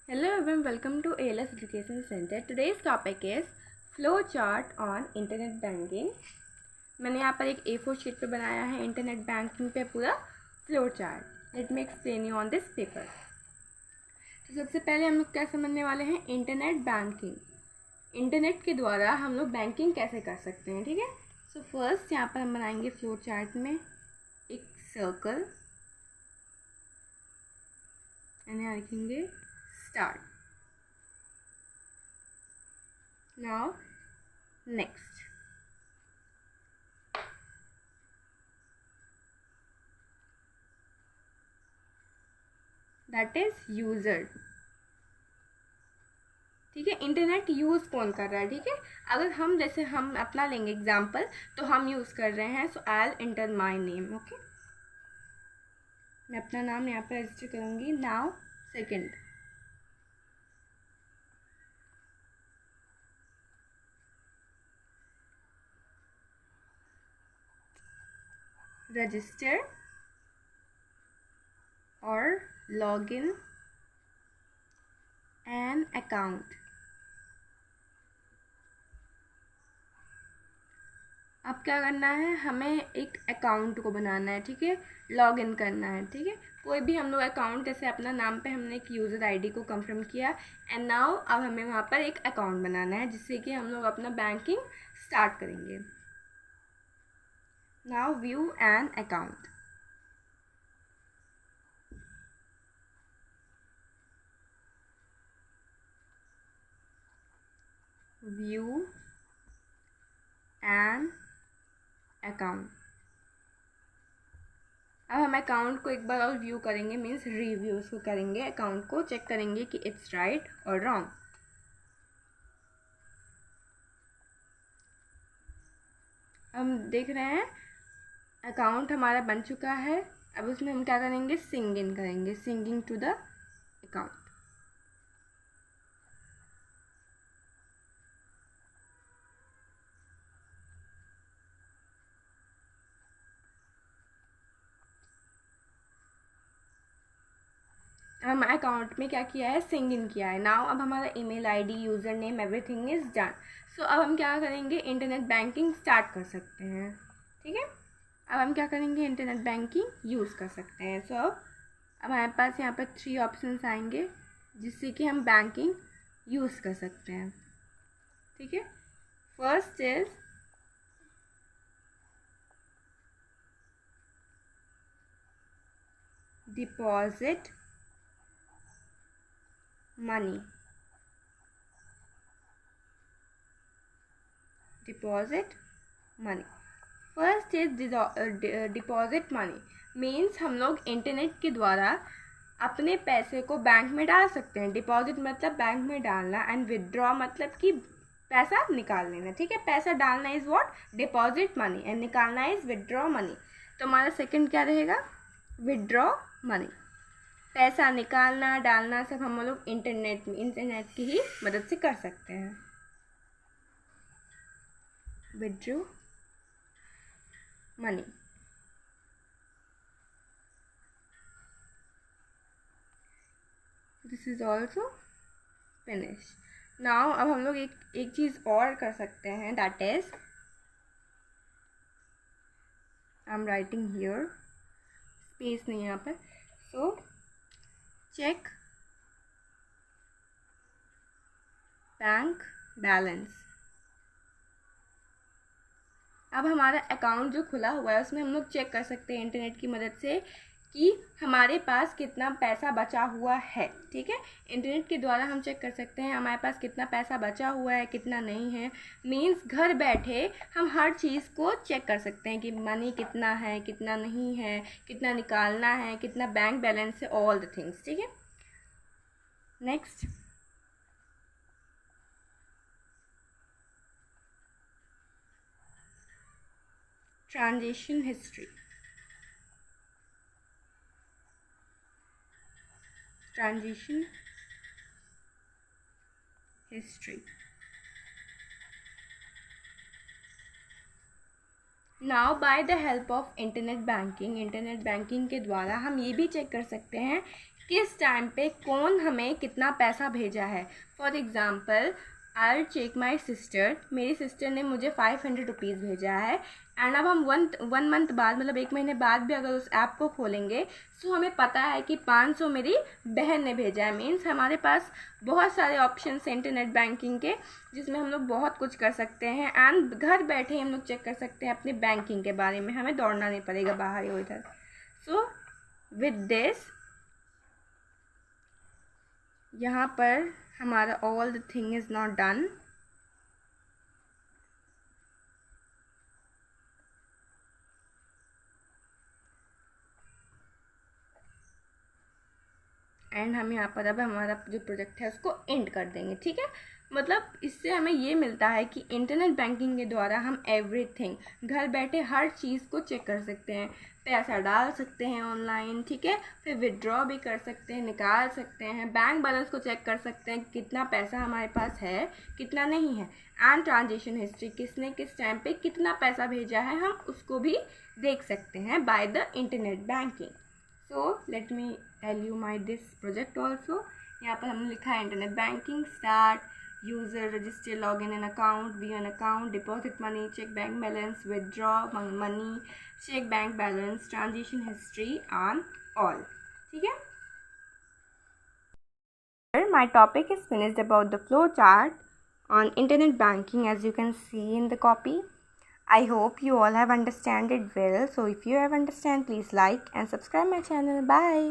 Hello everyone, welcome to ALS Education Center. Today's topic is flow chart on internet banking. मैंने यहाँ पर एक A4 sheet पे बनाया है इंटरनेट बैंकिंग पे पूरा flow chart. Let me explain you on this paper. तो सबसे पहले हम लोग क्या समझने वाले हैं, इंटरनेट बैंकिंग. इंटरनेट के द्वारा हम लोग बैंकिंग कैसे कर सकते हैं, ठीक है. सो फर्स्ट यहाँ पर हम बनाएंगे फ्लो चार्ट में एक सर्कल एंड यहाँ लिखेंगे start. Now next. That is user. ठीक है, इंटरनेट यूज़ कौन कर रहा है, ठीक है. अगर हम जैसे हम अपना लेंगे एग्जाम्पल, तो हम यूज़ कर रहे हैं. So I will enter my name. Okay, मैं अपना नाम यहाँ पर रजिस्टर करूँगी. नाउ सेकेंड, रजिस्टर और लॉगिन एन अकाउंट. अब क्या करना है, हमें एक अकाउंट को बनाना है, ठीक है. लॉग इन करना है, ठीक है. कोई भी हम लोग अकाउंट, जैसे अपना नाम पे हमने एक यूज़र आईडी को कंफर्म किया एंड नाउ अब हमें वहाँ पर एक अकाउंट बनाना है जिससे कि हम लोग अपना बैंकिंग स्टार्ट करेंगे. Now view an account. View N account. अब हम अकाउंट को एक बार और व्यू करेंगे, मीन्स रिव्यू उसको करेंगे, अकाउंट को चेक करेंगे कि इट्स राइट और रॉन्ग. हम देख रहे हैं अकाउंट हमारा बन चुका है. अब उसमें हम क्या करेंगे, सिंग इन करेंगे, सिंगिंग टू द अकाउंट. हम अकाउंट में क्या किया है, सिंग इन किया है. नाउ अब हमारा email ID, user name, everything is done. So अब हम क्या करेंगे, इंटरनेट बैंकिंग स्टार्ट कर सकते हैं, ठीक है. अब हम क्या करेंगे, इंटरनेट बैंकिंग यूज़ कर सकते हैं. सो अब हमारे पास यहाँ पर 3 ऑप्शंस आएंगे जिससे कि हम बैंकिंग यूज़ कर सकते हैं, ठीक है. First is deposit money. Deposit money. First is deposit money. Means हम लोग इंटरनेट के द्वारा अपने पैसे को बैंक में डाल सकते हैं. डिपॉजिट मतलब बैंक में डालना एंड विदड्रॉ मतलब कि पैसा निकाल लेना, ठीक है. पैसा डालना is what, deposit money, and निकालना इज विदड्रॉ मनी. तो हमारा सेकंड क्या रहेगा, विदड्रॉ मनी. पैसा निकालना डालना सब हम लोग इंटरनेट की ही मदद से कर सकते हैं. Withdraw money. This is also finish. Now अब हम लोग एक चीज़ और कर सकते हैं, that is I am writing here, space नहीं यहाँ पर. So check bank balance. अब हमारा अकाउंट जो खुला हुआ है उसमें हम लोग चेक कर सकते हैं इंटरनेट की मदद से कि हमारे पास कितना पैसा बचा हुआ है, ठीक है. इंटरनेट के द्वारा हम चेक कर सकते हैं हमारे पास कितना पैसा बचा हुआ है, कितना नहीं है. मीन्स घर बैठे हम हर चीज़ को चेक कर सकते हैं कि मनी कितना है, कितना नहीं है, कितना निकालना है, कितना बैंक बैलेंस है, ऑल द थिंग्स, ठीक है. Next, transaction history. Transition history. Now by the help of internet banking के द्वारा हम ये भी चेक कर सकते हैं किस टाइम पे कौन हमें कितना पैसा भेजा है। For example I check my sister, मेरी सिस्टर ने मुझे 500 रुपीज़ भेजा है एंड अब हम वन मंथ बाद मतलब 1 महीने बाद भी अगर उस ऐप को खोलेंगे तो हमें पता है कि 500 मेरी बहन ने भेजा है। मीन्स हमारे पास बहुत सारे ऑप्शन हैं इंटरनेट बैंकिंग के जिसमें हम लोग बहुत कुछ कर सकते हैं एंड घर बैठे हम लोग चेक कर सकते हैं अपने बैंकिंग के बारे में, हमें दौड़ना नहीं पड़ेगा बाहर या इधर। सो विद दिस यहाँ पर हमारा all the thing is not done. And हम यहाँ पर अब हमारा जो प्रोजेक्ट है उसको एंड कर देंगे, ठीक है। मतलब इससे हमें ये मिलता है कि इंटरनेट बैंकिंग के द्वारा हम एवरीथिंग घर बैठे हर चीज़ को चेक कर सकते हैं, पैसा डाल सकते हैं ऑनलाइन, ठीक है, फिर विड्रॉ भी कर सकते हैं, निकाल सकते हैं, बैंक बैलेंस को चेक कर सकते हैं कितना पैसा हमारे पास है कितना नहीं है, एंड ट्रांजेक्शन हिस्ट्री किसने किस टाइम पे कितना पैसा भेजा है हम उसको भी देख सकते हैं by the internet banking. So let me tell you my this project also. यहाँ पर हमने लिखा है internet banking start, user register, log in an account, view an account, deposit money, check bank balance, withdraw money, check bank balance, transaction history and all, ठीक है। My topic is finished about the flow chart on internet banking as you can see in the copy. I hope you all have understand it well. So if you have understand, please like and subscribe my channel. Bye.